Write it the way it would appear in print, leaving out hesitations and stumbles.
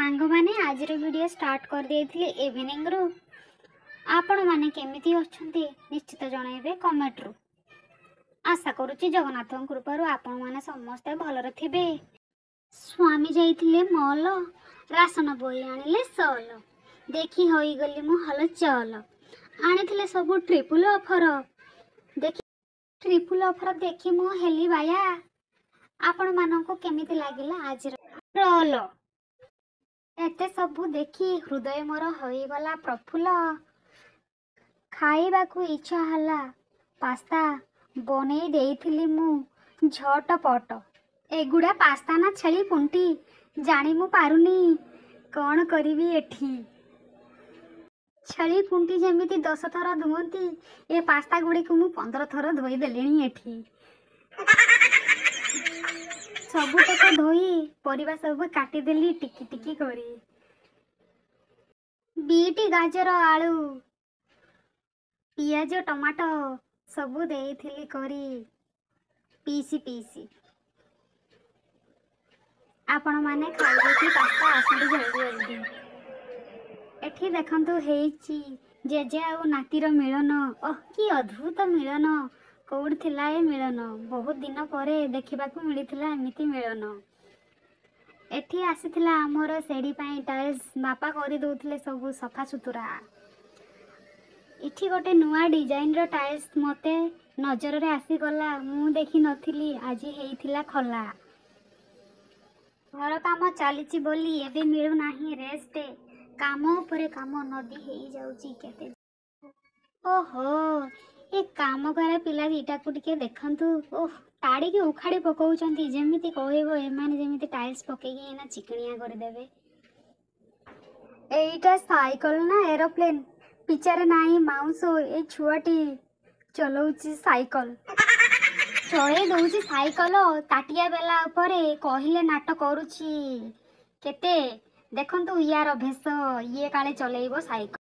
सांग माने आज वीडियो स्टार्ट कर देथिले इवनिंग रु आपण माने केमिति अछंती निश्चित जणाइबे कमेंट रु। आशा करूची जगन्नाथ कृपारु आपण माने समस्त भलरे थिबे। स्वामी जाइथिले मॉल राशन बोई आनिले सॉल देखी होई गली मु हल चल आनिथिले सब ट्रिपल ऑफर देखी ट्रिपल ऑफर देखी मु हेली बाया। आपण मानको केमिति लागिला आज रोल एते सबू देखी हृदय मोर होई गला प्रफुल्ल। खाइबाकू इच्छा हला पास्ता बनै देइथिली मु झटपट एगुड़ा पास्ता ना छेली पुंटी जानी मु पारुनी कौन करिवी एठी। छेली पुंटी जेमिति 10 थर धुवंती ए पास्ता गुड़ी को मु 15 थर धोई देलेनी एठी। सबू तक धोई परिबा सब काटी देली टिकी टिकी करी बीटी गाजर आलू पियाज टमाटो सबू देइथिली करी पीसी पीसी। आपण माने खाइबे कि पास्ता आसंतु जल्दी जल्दी। एठी देखंतु हेइची जेजे आ नातीर मिलन। ओह कि अद्भुत मिलन कौड़ थिला ए मिलन बहुत दिन परे देखिबाकू मिलिथिला एमिति मिलन। एठी आसीथिला हमर सेडी पई टाइल्स बापा करि दउथिले सब सफा सुतुरा। इठी गोटे नुआ डिजाइन रो टाइल्स मते नजर रे आसी गला मु देखि नथिली आज हेइथिला खला। घर काम चलीची बोली एबे मिलु नाही रेस्ट काम उपरे काम नदी हेई जाउची केते। ओहो ए काम करे पिला दीटा को टिके देखंतु ओह टाड़ी के उखाड़ी पकाउचंती जेमिति कहइबो ए माने जेमिति टाइल्स पकेगी एना चिकनिया कर देबे। एइटा साइकिल ना एरोप्लेन पिचारे नाही माउसो ए छुआटी चलौची साइकिल चले दउची साइकिल ताटिया बेला उपरे कहिले नाटक करूची केते देखंतु यार भेष ये काले चलेइबो साइकिल।